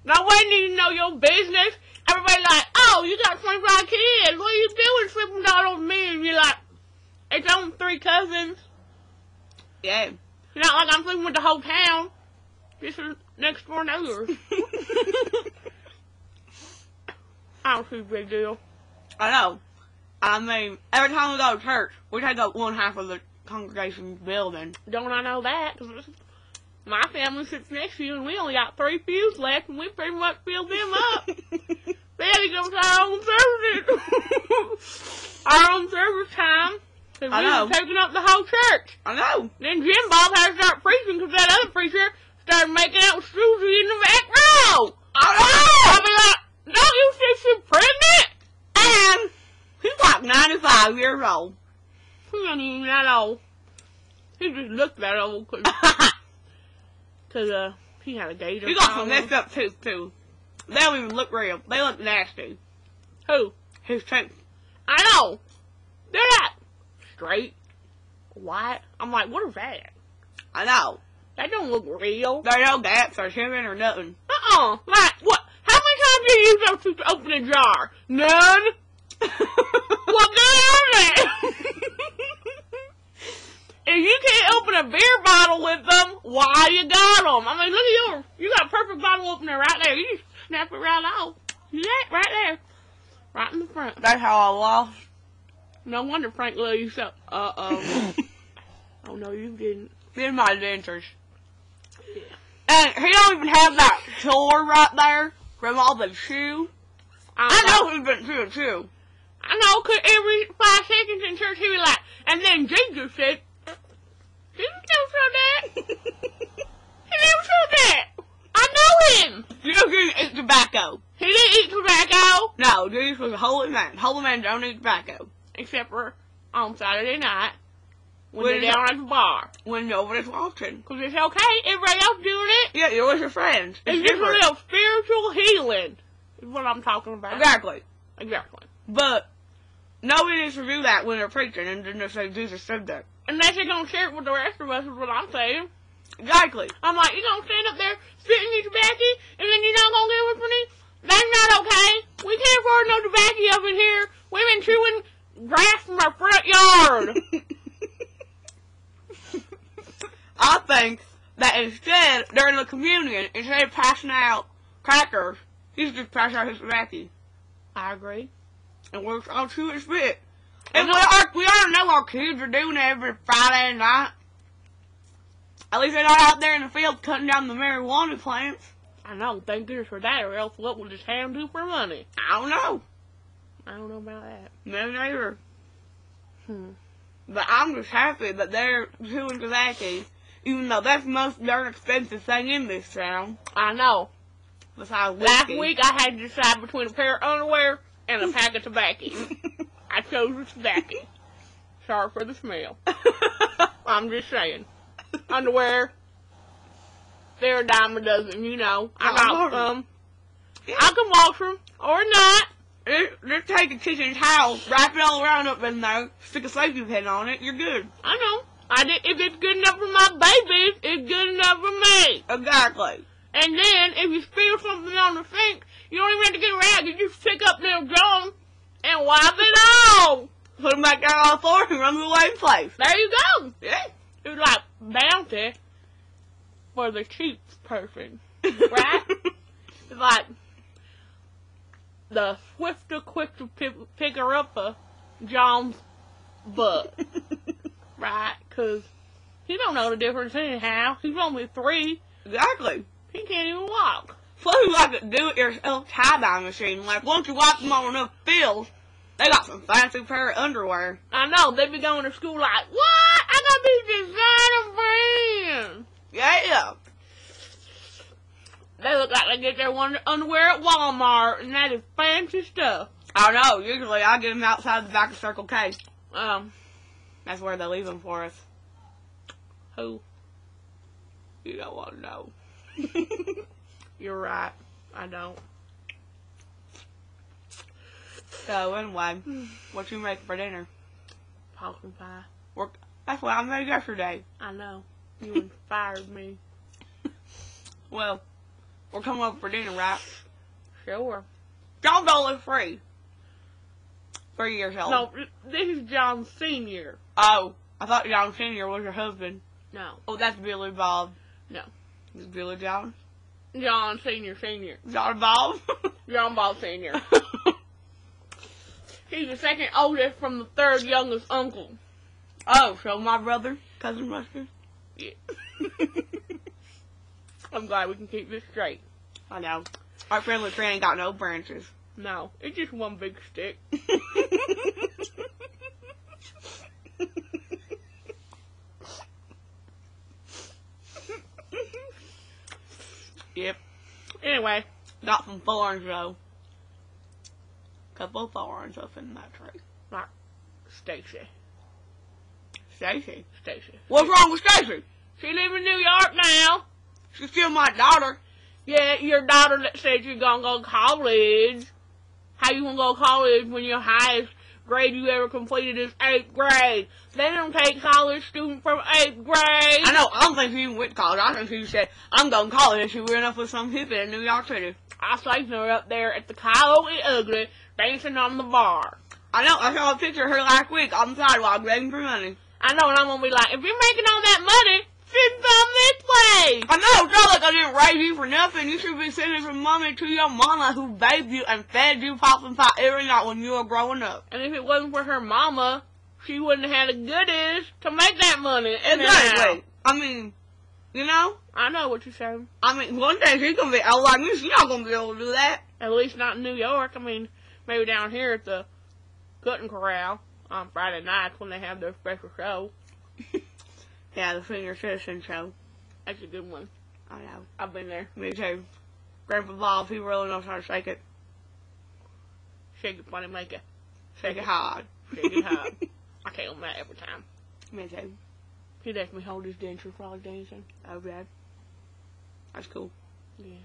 Nobody needs to know your business. Everybody like, oh, you got 25 kids. What are you doing sleeping down on me? And you're like, it's only 3 cousins. Yeah. It's not like I'm sleeping with the whole town. This is next door neighbors. I don't see a big deal. I know. I mean, every time we go to church, we take up one half of the congregation's building. Don't I know that? 'Cause my family sits next to you, and we only got 3 pews left, and we pretty much filled them up. Then it comes to our own services. Our own service time. Because we were taking up the whole church. I know. Then Jim Bob had to start preaching because that other preacher started making out with Susie in the back row. I know. I mean, like, don't you think she's pregnant? And he's like 95 years old. He ain't even that old. He just looked that old because he had a gator. He got some messed up teeth too. They don't even look real. They look nasty. Who? His teeth. I know. They're not straight, white. I'm like, what is that? I know. That don't look real. There are no gaps or shimming or nothing. Like, what? How many times do you use those tooth to open a jar? None? What good are they? If you can't open a beer bottle with them, why you got them? I mean, look at yours. You got a perfect bottle opener right there. You just snap it right off. Yeah, right there. Right in the front. That's how I lost. No wonder Frank loved you so. Oh, no, you didn't. In my dentures. Yeah. And he don't even have that sore right there from all the chew. I know he's been through it too. I know, 'cause every 5 seconds in church he was like, and then Jesus said, Jesus never said that. He never said that. I know him. Jesus didn't eat tobacco. He didn't eat tobacco. No, Jesus was a holy man. Holy men don't eat tobacco. Except for on Saturday night when they're down at the bar. When nobody's watching. 'Cause it's okay. Everybody else doing it. Yeah, you're with your friends. It's just a little spiritual healing is what I'm talking about. Exactly. Exactly. But nobody needs to do that when they're preaching and then just say Jesus said that. Unless you're going to share it with the rest of us is what I'm saying. Exactly. I'm like, you're going to stand up there spitting your tobacco and then you're not going to give it for me? That's not okay. We can't afford no tobacco up in here. We've been chewing grass from our front yard. I think that instead, during the communion, instead of passing out crackers, he should just pass out his tobacco. I agree. And we'll all chew and spit. And we already know our kids are doing it every Friday night. At least they're not out there in the field cutting down the marijuana plants. I know. Thank goodness for that, or else what would this town do for money? I don't know. I don't know about that. No, neither. But I'm just happy that they're chewing tobacco, even though that's the most darn expensive thing in this town. I know. Besides whiskey. Last week I had to decide between a pair of underwear and a pack of tobacco. I chose the tobacco. Sorry for the smell. I'm just saying. Underwear, they're a dime a dozen, you know. I got some. Yeah. I can wash them, or not. Just take a kitchen towel, wrap it all around up in there, stick a safety pin on it, you're good. I know. If it's good enough for my babies, it's good enough for me. Exactly. And then, if you spill something on the sink, you don't even have to get a rag. You just pick up them John and wipe it off. Put them back down on the floor and run away place. There you go. Yeah. It's like Bounty for the cheap person. Right? It's like the swifter, quicker picker up a John's butt. Right? Because he don't know the difference anyhow. He's only 3. Exactly. He can't even walk. Plus, you like a do-it-yourself tie-dye machine. Like, once you wipe them on enough fills, they got some fancy pair of underwear. I know. They be going to school like, what? I got these designer brands. Yeah. They look like they get their underwear at Walmart, and that is fancy stuff. I know. Usually, I get them outside the back of Circle K. That's where they leave them for us. Who? You don't want to know. You're right. I don't. So, anyway, what you making for dinner? Pumpkin pie. That's what I made yesterday. I know. You fired me. Well, We're coming over for dinner, right? Sure. John's only 3. 3 years old. No, this is John Sr. Oh, I thought John Sr. was your husband. No. Oh, that's Billy Bob. No. It's Billy John. John Sr. John Bob. John Bob Sr. He's the second oldest from the third youngest uncle. Oh, so my brother, cousin Buster. Yeah. I'm glad we can keep this straight. I know. Our family tree ain't got no branches. No, it's just one big stick. Yep. Anyway. Got some thorns, though. Couple of thorns up in that tree. Not Stacy. Stacy? Stacy. What's wrong with Stacy? She lives in New York now. She's still my daughter. Yeah, your daughter that said you're gonna go to college. How you gonna go to college when your highest grade you ever completed is 8th grade? They don't take college students from 8th grade. I know. I don't think she even went to college. I think she said, I'm going to college, and she ran up with some hippie in New York City. I seen her up there at the Coyote Ugly dancing on the bar. I know. I saw a picture of her last week on the sidewalk begging for money. I know, and I'm gonna be like, if you're making all that money, send some this way. I know. It's not like I didn't raise you for nothing. You should be sending some money to your mama who bathed you and fed you popping pie every night when you were growing up. And if it wasn't for her mama, she wouldn't have had the goodies to make that money. Exactly. I mean, you know? I know what you're saying. I mean, one day she's going to be old like me. She's not going to be able to do that. At least not in New York. I mean, maybe down here at the Cutting Corral on Friday nights when they have their special show. Yeah, the Senior Citizen Show. That's a good one. I know. I've been there. Me too. Grandpa Bob, he really knows how to shake it. Shake it funny, make it. Shake it hard. Shake it hard. I tell him that every time. Me too. He lets me hold his dentures while he's dancing. Oh, bad. That's cool. Yeah.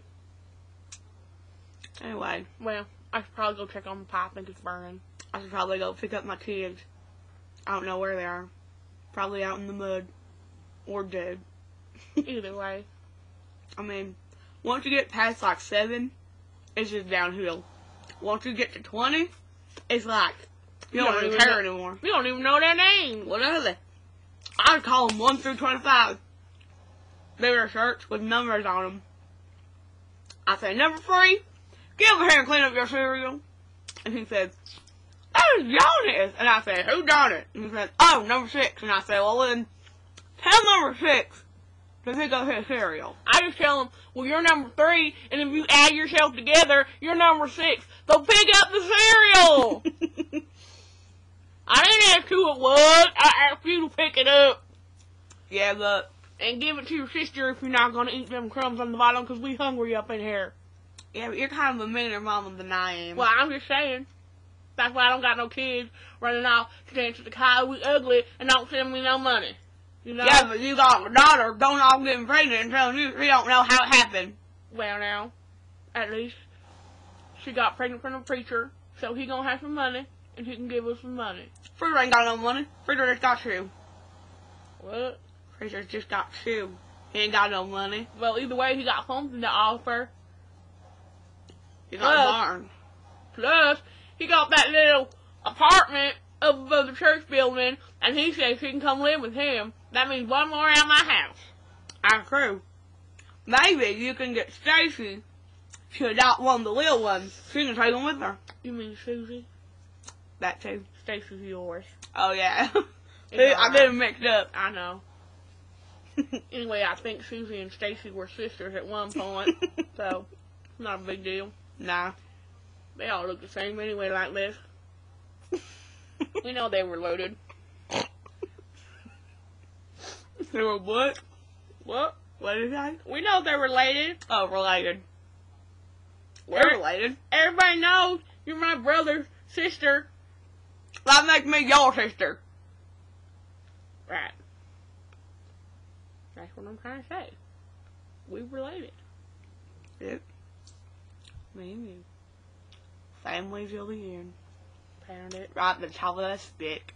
Anyway. Well, I should probably go check on the pipe. I think it's burning. I should probably go pick up my kids. I don't know where they are. Probably out in the mud. Or dead. Either way. I mean, once you get past like 7, it's just downhill. Once you get to 20, it's like, you don't even care anymore. You don't even know their names. What are they? I would call them 1 through 25. They wear shirts with numbers on them. I say, number 3, get over here and clean up your cereal. And he said, that is Jonas. And I said, who done it? And he said, oh, number 6. And I said, well then, tell number 6 to pick up his cereal. I just tell him, well, you're number 3, and if you add yourself together, you're number 6. So pick up the cereal. I didn't ask who it was. I asked you to pick it up. Yeah, but... And give it to your sister if you're not going to eat them crumbs on the bottom, because we hungry up in here. Yeah, but you're kind of a meaner mama than I am. Well, I'm just saying. That's why I don't got no kids running off to dance with the Coyote Ugly and don't send me no money. You know? Yeah, but you got a daughter going off getting pregnant and telling you she don't know how it happened. Well, now, at least she got pregnant from a preacher, so he gonna have some money, and he can give us some money. Preacher ain't got no money. Preacher just got 2. What? Preacher just got 2. He ain't got no money. Well, either way, he got something to offer. He got a barn. Plus, he got that little apartment above the church building, and he says she can come live with him. That means one more around my house. That's true. Maybe you can get Stacy to adopt one of the little ones. She can take them with her. You mean Susie? That too. Stacy's yours. Oh, yeah. It's I get them mixed up. I know. Anyway, I think Susie and Stacy were sisters at one point, so not a big deal. Nah. They all look the same anyway like this. We know they were loaded. They were what? What? What did I say? We know they're related. Oh, related. We're related. Everybody knows you're my brother's sister. That makes me your sister. Right. That's what I'm trying to say. We related. Yep. Me and you. Families till the end. Pound it. Right at the top of that stick.